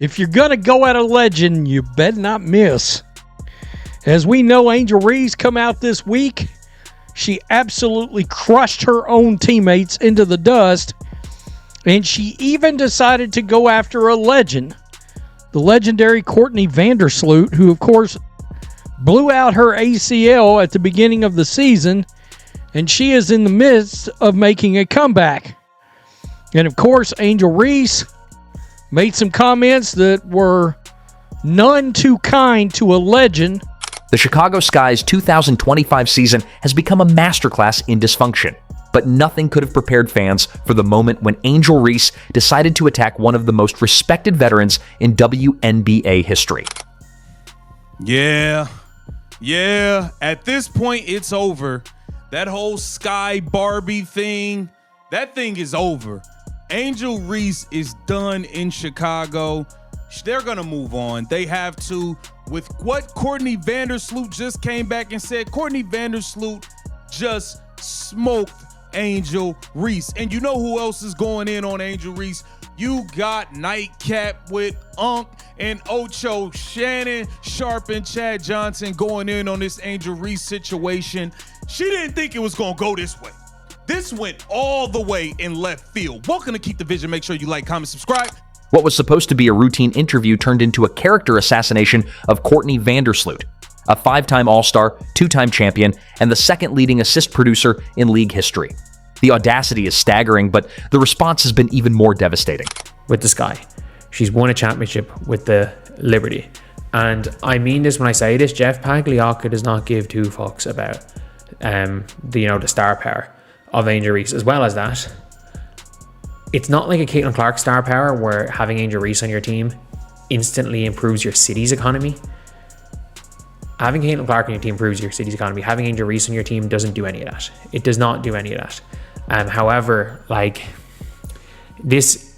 If you're going to go at a legend, you better not miss. As we know, Angel Reese come out this week. She absolutely crushed her own teammates into the dust, and she even decided to go after a legend, the legendary Courtney Vandersloot, who, of course, blew out her ACL at the beginning of the season, and she is in the midst of making a comeback. And, of course, Angel Reese made some comments that were none too kind to a legend. The Chicago Sky's 2025 season has become a masterclass in dysfunction, but nothing could have prepared fans for the moment when Angel Reese decided to attack one of the most respected veterans in WNBA history. Yeah, at this point, it's over. That whole Sky Barbie thing, that thing is over. Angel Reese is done in Chicago. They're going to move on. They have to. With what Courtney Vandersloot just came back and said, Courtney Vandersloot just smoked Angel Reese. And you know who else is going in on Angel Reese? You got Nightcap with Unk and Ocho, Shannon Sharp and Chad Johnson going in on this Angel Reese situation. She didn't think it was going to go this way. This went all the way in left field. Welcome to Keep the Vision. Make sure you like, comment, subscribe. What was supposed to be a routine interview turned into a character assassination of Courtney Vandersloot, a 5-time All-Star, 2-time champion, and the second leading assist producer in league history. The audacity is staggering, but the response has been even more devastating. With the Sky, she's won a championship with the Liberty. And I mean this when I say this, Jeff Pagliocca does not give two fucks about the star power of Angel Reese. As well as that, it's not like a Caitlin Clark star power where having Angel Reese on your team instantly improves your city's economy. Having Caitlin Clark on your team improves your city's economy. Having Angel Reese on your team doesn't do any of that. It does not do any of that. However, this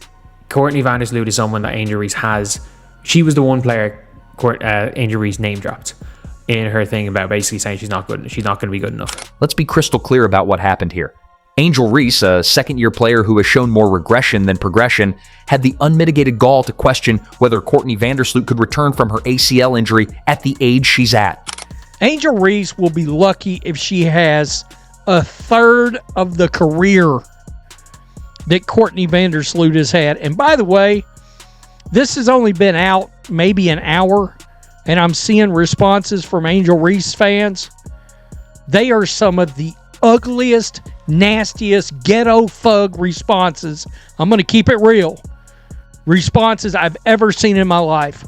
Courtney Vandersloot is someone that Angel Reese has. She was the one player Angel Reese name dropped in her thing about basically saying she's not good. She's not going to be good enough. Let's be crystal clear about what happened here. Angel Reese, a second-year player who has shown more regression than progression, had the unmitigated gall to question whether Courtney Vandersloot could return from her ACL injury at the age she's at. Angel Reese will be lucky if she has a third of the career that Courtney Vandersloot has had. And by the way, this has only been out maybe an hour, and I'm seeing responses from Angel Reese fans. They are some of the ugliest, nastiest, ghetto thug responses. I'm going to keep it real. Responses I've ever seen in my life.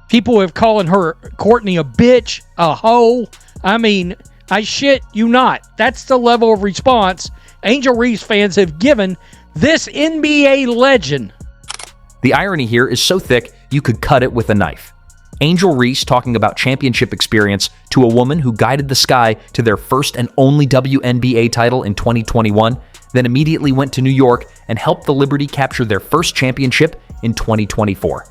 People have calling her Courtney a bitch, a hoe. I mean, I shit you not. That's the level of response Angel Reese fans have given this NBA legend. The irony here is so thick, you could cut it with a knife. Angel Reese talking about championship experience to a woman who guided the Sky to their first and only WNBA title in 2021, then immediately went to New York and helped the Liberty capture their first championship in 2024.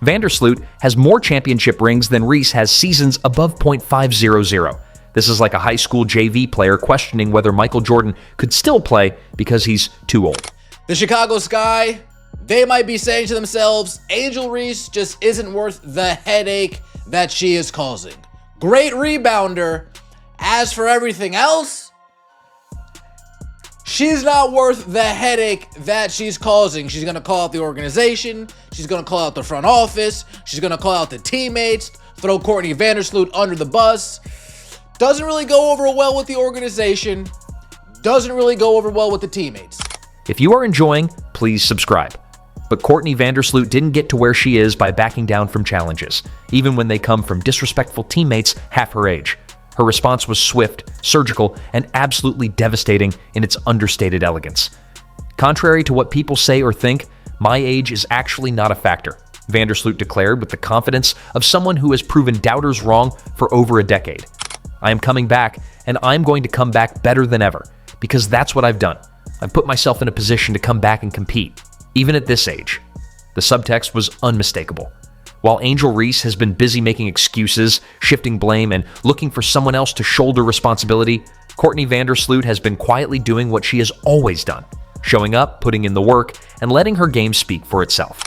Vandersloot has more championship rings than Reese has seasons above .500. This is like a high school JV player questioning whether Michael Jordan could still play because he's too old. The Chicago Sky, they might be saying to themselves, Angel Reese just isn't worth the headache that she is causing. Great rebounder. As for everything else, she's not worth the headache that she's causing. She's going to call out the organization. She's going to call out the front office. She's going to call out the teammates, throw Courtney Vandersloot under the bus. Doesn't really go over well with the organization. Doesn't really go over well with the teammates. If you are enjoying, please subscribe. But Courtney Vandersloot didn't get to where she is by backing down from challenges, even when they come from disrespectful teammates half her age. Her response was swift, surgical, and absolutely devastating in its understated elegance. Contrary to what people say or think, my age is actually not a factor, Vandersloot declared with the confidence of someone who has proven doubters wrong for over a decade. I am coming back, and I'm going to come back better than ever, because that's what I've done. I've put myself in a position to come back and compete, even at this age. The subtext was unmistakable. While Angel Reese has been busy making excuses, shifting blame, and looking for someone else to shoulder responsibility, Courtney Vandersloot has been quietly doing what she has always done, showing up, putting in the work, and letting her game speak for itself.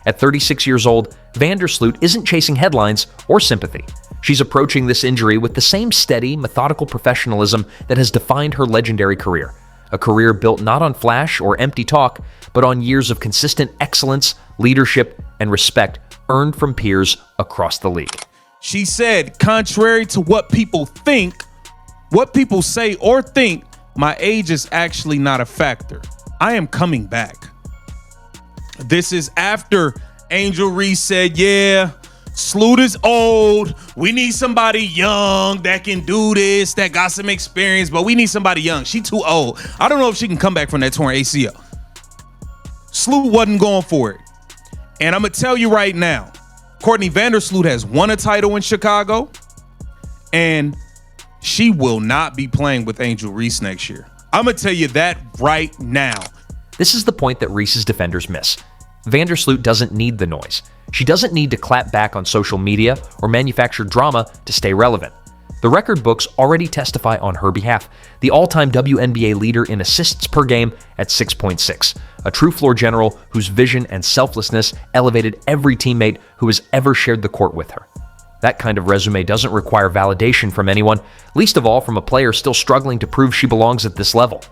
At 36 years old, Vandersloot isn't chasing headlines or sympathy. She's approaching this injury with the same steady, methodical professionalism that has defined her legendary career. A career built not on flash or empty talk, but on years of consistent excellence, leadership, and respect earned from peers across the league. She said, contrary to what people think, what people say or think, my age is actually not a factor. I am coming back. This is after Angel Reese said, yeah, Sloot is old. We need somebody young that can do this, that got some experience, but we need somebody young. She too old. I don't know if she can come back from that torn ACL. Sloot wasn't going for it. And I'm going to tell you right now, Courtney Vandersloot has won a title in Chicago, and she will not be playing with Angel Reese next year. I'm going to tell you that right now. This is the point that Reese's defenders miss. Vandersloot doesn't need the noise. She doesn't need to clap back on social media or manufacture drama to stay relevant. The record books already testify on her behalf. The all-time WNBA leader in assists per game at 6.6. A true floor general whose vision and selflessness elevated every teammate who has ever shared the court with her. That kind of resume doesn't require validation from anyone, least of all from a player still struggling to prove she belongs at this level.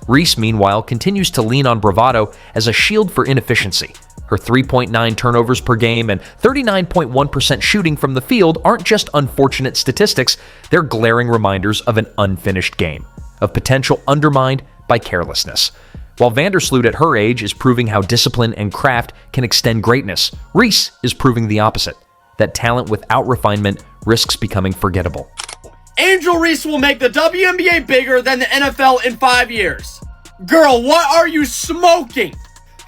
Reese, meanwhile, continues to lean on bravado as a shield for inefficiency. Her 3.9 turnovers per game and 39.1% shooting from the field aren't just unfortunate statistics, they're glaring reminders of an unfinished game, of potential undermined by carelessness. While Vandersloot at her age is proving how discipline and craft can extend greatness, Reese is proving the opposite, that talent without refinement risks becoming forgettable. Angel Reese will make the WNBA bigger than the NFL in 5 years. Girl, what are you smoking?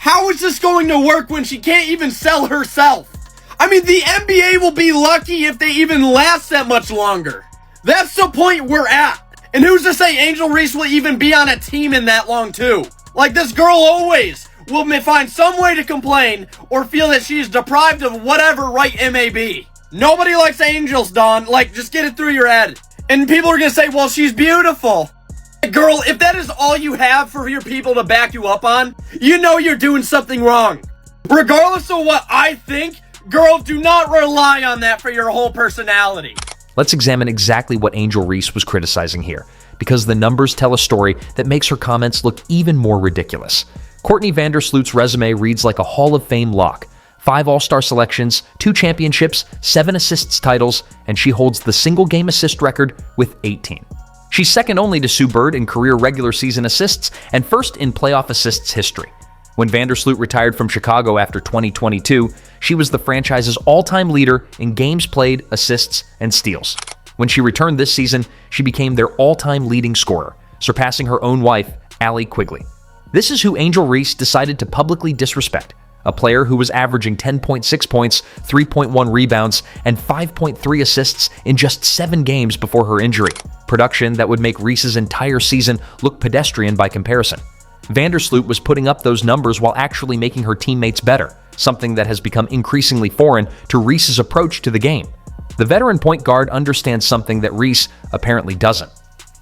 How is this going to work when she can't even sell herself? I mean, the NBA will be lucky if they even last that much longer. That's the point we're at. And who's to say Angel Reese will even be on a team in that long too? Like, this girl always will find some way to complain or feel that she is deprived of whatever right it may be. Nobody likes angels, Dawn. Like, just get it through your head. And people are gonna say, well, she's beautiful. Girl, if that is all you have for your people to back you up on, you know you're doing something wrong. Regardless of what I think, girl, do not rely on that for your whole personality. Let's examine exactly what Angel Reese was criticizing here, because the numbers tell a story that makes her comments look even more ridiculous. Courtney Vandersloot's resume reads like a Hall of Fame lock. 5 All-Star selections, 2 championships, 7 assists titles, and she holds the single-game assist record with 18. She's second only to Sue Bird in career regular season assists and first in playoff assists history. When Vandersloot retired from Chicago after 2022, she was the franchise's all-time leader in games played, assists, and steals. When she returned this season, she became their all-time leading scorer, surpassing her own wife, Allie Quigley. This is who Angel Reese decided to publicly disrespect, a player who was averaging 10.6 points, 3.1 rebounds, and 5.3 assists in just 7 games before her injury. Production that would make Reese's entire season look pedestrian by comparison. Vandersloot was putting up those numbers while actually making her teammates better, something that has become increasingly foreign to Reese's approach to the game. The veteran point guard understands something that Reese apparently doesn't.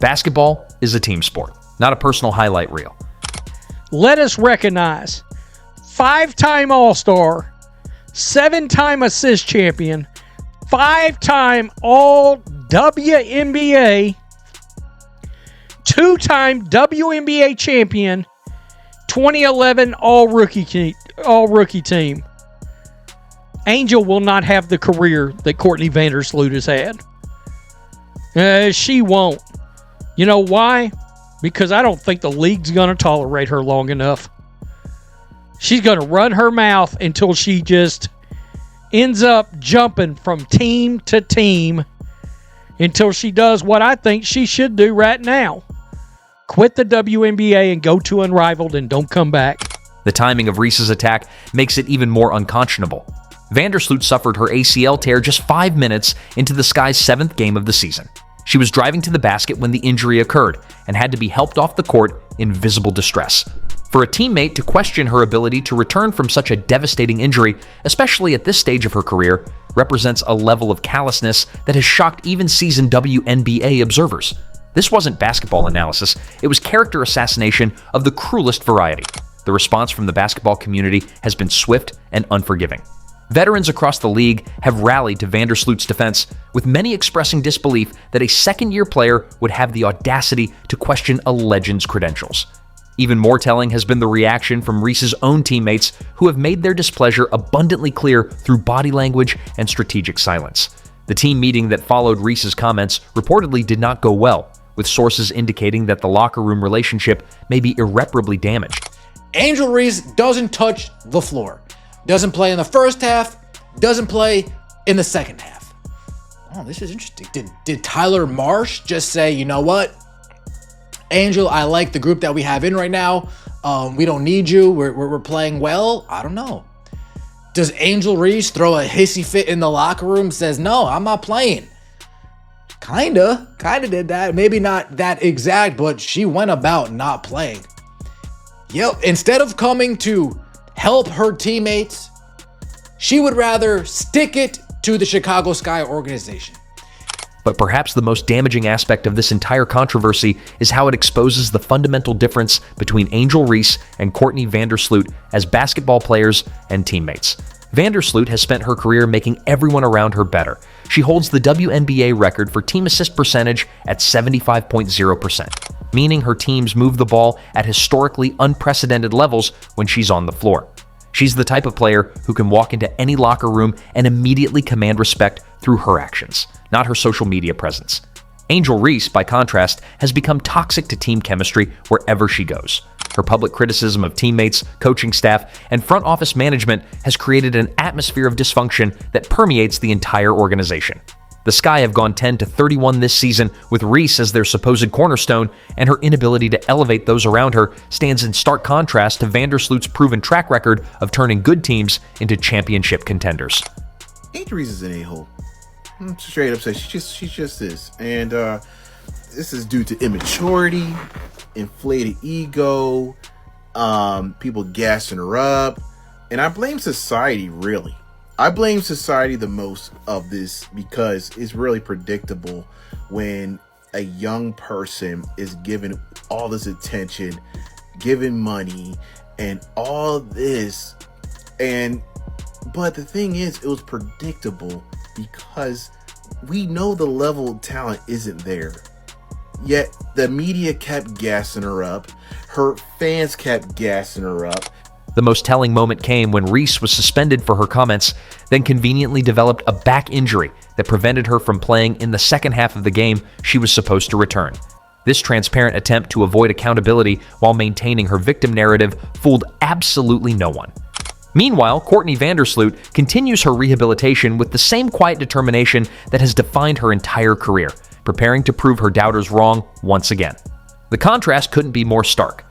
Basketball is a team sport, not a personal highlight reel. Let us recognize 5-time All-Star, 7-time assist champion, 5-time All-WNBA, 2-time WNBA champion, 2011 All-Rookie team. Angel will not have the career that Courtney Vandersloot has had. She won't. You know why? Because I don't think the league's going to tolerate her long enough. She's going to run her mouth until she just ends up jumping from team to team until she does what I think she should do right now. Quit the WNBA and go to Unrivaled and don't come back. The timing of Reese's attack makes it even more unconscionable. Vandersloot suffered her ACL tear just 5 minutes into the Sky's 7th game of the season. She was driving to the basket when the injury occurred and had to be helped off the court in visible distress. For a teammate to question her ability to return from such a devastating injury, especially at this stage of her career, represents a level of callousness that has shocked even seasoned WNBA observers. This wasn't basketball analysis, it was character assassination of the cruelest variety. the response from the basketball community has been swift and unforgiving. Veterans across the league have rallied to Vandersloot's defense, with many expressing disbelief that a second-year player would have the audacity to question a legend's credentials. Even more telling has been the reaction from Reese's own teammates, who have made their displeasure abundantly clear through body language and strategic silence. The team meeting that followed Reese's comments reportedly did not go well, with sources indicating that the locker room relationship may be irreparably damaged. Angel Reese doesn't touch the floor. Doesn't play in the first half, doesn't play in the second half. Oh, this is interesting. Did Tyler Marsh just say, you know what? Angel, I like the group that we have in right now. We don't need you. We're playing well. I don't know. Does Angel Reese throw a hissy fit in the locker room? Says, no, I'm not playing. Kinda did that. Maybe not that exact, but she went about not playing. Yep, instead of coming to help her teammates, she would rather stick it to the Chicago Sky organization. But perhaps the most damaging aspect of this entire controversy is how it exposes the fundamental difference between Angel Reese and Courtney Vandersloot as basketball players and teammates. Vandersloot has spent her career making everyone around her better. She holds the WNBA record for team assist percentage at 75.0%, meaning her teams move the ball at historically unprecedented levels when she's on the floor. She's the type of player who can walk into any locker room and immediately command respect through her actions, not her social media presence. Angel Reese, by contrast, has become toxic to team chemistry wherever she goes. Her public criticism of teammates, coaching staff, and front office management has created an atmosphere of dysfunction that permeates the entire organization. The Sky have gone 10-31 this season, with Reese as their supposed cornerstone, and her inability to elevate those around her stands in stark contrast to Vandersloot's proven track record of turning good teams into championship contenders. Angel Reese is an a-hole. I'm straight up saying she just is, and this is due to immaturity, inflated ego, people gassing her up, and I blame society, really. I blame society the most of this because it's really predictable when a young person is given all this attention, given money, and all this, but the thing is, it was predictable because we know the level of talent isn't there. Yet the media kept gassing her up. Her fans kept gassing her up. The most telling moment came when Reese was suspended for her comments, then conveniently developed a back injury that prevented her from playing in the second half of the game she was supposed to return. This transparent attempt to avoid accountability while maintaining her victim narrative fooled absolutely no one. Meanwhile, Courtney Vandersloot continues her rehabilitation with the same quiet determination that has defined her entire career, preparing to prove her doubters wrong once again. The contrast couldn't be more stark.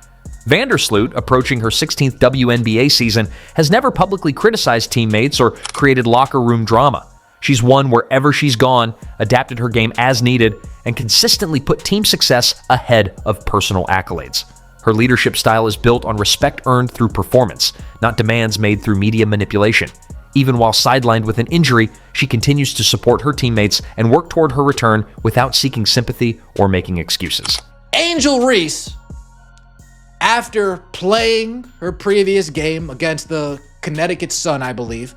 Vandersloot, approaching her 16th WNBA season, has never publicly criticized teammates or created locker room drama. She's won wherever she's gone, adapted her game as needed, and consistently put team success ahead of personal accolades. Her leadership style is built on respect earned through performance, not demands made through media manipulation. Even while sidelined with an injury, she continues to support her teammates and work toward her return without seeking sympathy or making excuses. Angel Reese, after playing her previous game against the Connecticut Sun, I believe,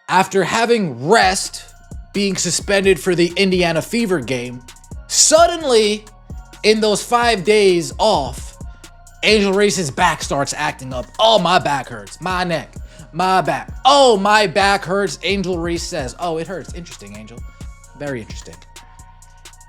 after having rest, being suspended for the Indiana Fever game, suddenly, in those 5 days off, Angel Reese's back starts acting up. Oh, my back hurts. My neck. My back. Oh, my back hurts. Angel Reese says, oh, it hurts. Interesting, Angel. Very interesting.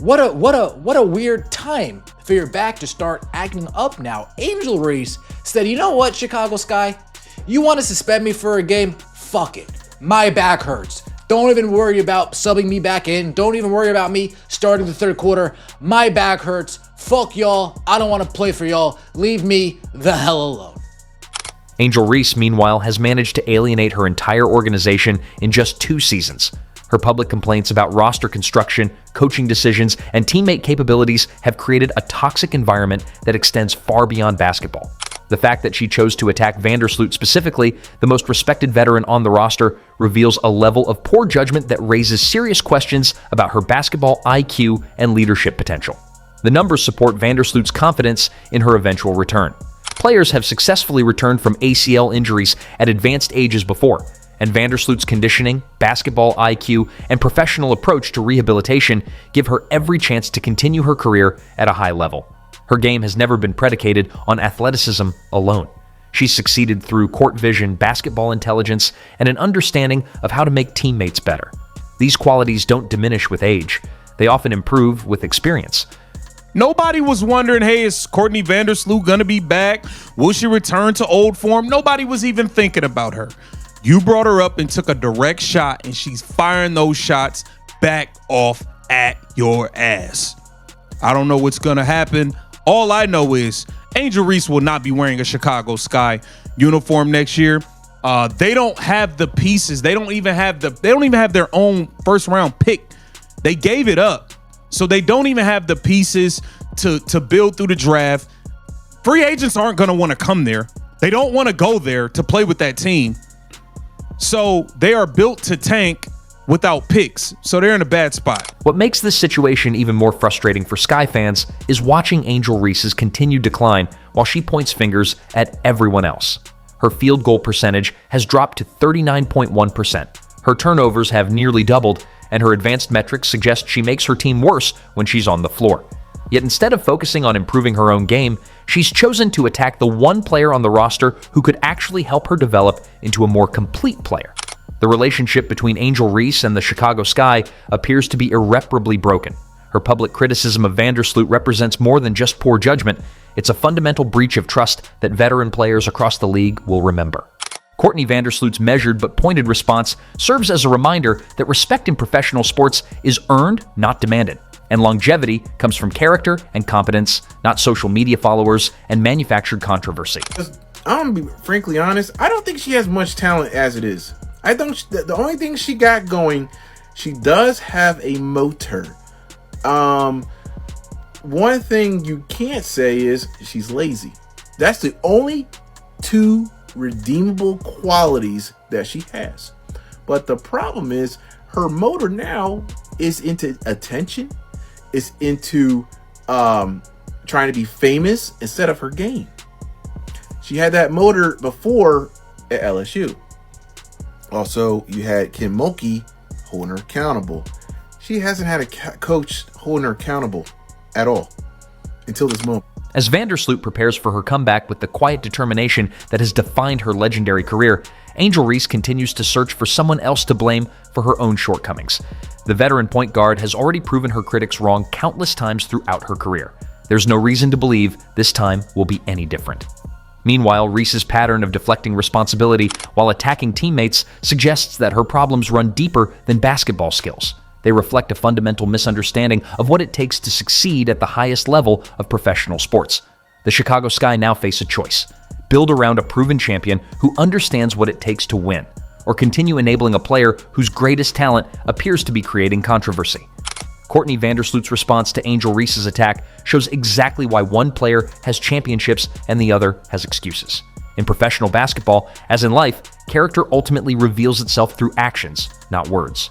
What a weird time for your back to start acting up now. Angel Reese said, you know what, Chicago Sky? You want to suspend me for a game? Fuck it. My back hurts. Don't even worry about subbing me back in. Don't even worry about me starting the third quarter. My back hurts. Fuck y'all. I don't want to play for y'all. Leave me the hell alone. Angel Reese, meanwhile, has managed to alienate her entire organization in just 2 seasons. Her public complaints about roster construction, coaching decisions, and teammate capabilities have created a toxic environment that extends far beyond basketball. The fact that she chose to attack Vandersloot specifically, the most respected veteran on the roster, reveals a level of poor judgment that raises serious questions about her basketball IQ and leadership potential. The numbers support Vandersloot's confidence in her eventual return. Players have successfully returned from ACL injuries at advanced ages before, and Vandersloot's conditioning, basketball IQ, and professional approach to rehabilitation give her every chance to continue her career at a high level. Her game has never been predicated on athleticism alone. She's succeeded through court vision, basketball intelligence, and an understanding of how to make teammates better. These qualities don't diminish with age. They often improve with experience. Nobody was wondering, hey, is Courtney Vandersloot gonna be back? Will she return to old form? Nobody was even thinking about her. You brought her up and took a direct shot, and she's firing those shots back off at your ass. I don't know what's gonna happen. All I know is Angel Reese will not be wearing a Chicago Sky uniform next year. They don't have the pieces. They don't even have their own first round pick. They gave it up. So they don't even have the pieces to build through the draft. Free agents aren't going to want to come there. They don't want to go there to play with that team. So they are built to tank without picks. So they're in a bad spot. What makes this situation even more frustrating for Sky fans is watching Angel Reese's continued decline while she points fingers at everyone else. Her field goal percentage has dropped to 39.1%. Her turnovers have nearly doubled, and her advanced metrics suggest she makes her team worse when she's on the floor. Yet instead of focusing on improving her own game, she's chosen to attack the one player on the roster who could actually help her develop into a more complete player. The relationship between Angel Reese and the Chicago Sky appears to be irreparably broken. Her public criticism of Vandersloot represents more than just poor judgment. It's a fundamental breach of trust that veteran players across the league will remember. Courtney Vandersloot's measured but pointed response serves as a reminder that respect in professional sports is earned, not demanded. And longevity comes from character and competence, not social media followers and manufactured controversy. I'm gonna be frankly honest, I don't think she has much talent as it is. I don't. The only thing she got going, she does have a motor. One thing you can't say is she's lazy. That's the only two redeemable qualities that she has. But the problem is her motor now is into attention. It's into trying to be famous instead of her game. She had that motor before at LSU. Also, you had Kim Mulkey holding her accountable. She hasn't had a coach holding her accountable at all until this moment. As Vandersloot prepares for her comeback with the quiet determination that has defined her legendary career, Angel Reese continues to search for someone else to blame for her own shortcomings. The veteran point guard has already proven her critics wrong countless times throughout her career. There's no reason to believe this time will be any different. Meanwhile, Reese's pattern of deflecting responsibility while attacking teammates suggests that her problems run deeper than basketball skills. They reflect a fundamental misunderstanding of what it takes to succeed at the highest level of professional sports. The Chicago Sky now face a choice: build around a proven champion who understands what it takes to win, or continue enabling a player whose greatest talent appears to be creating controversy. Courtney Vandersloot's response to Angel Reese's attack shows exactly why one player has championships and the other has excuses. In professional basketball, as in life, character ultimately reveals itself through actions, not words.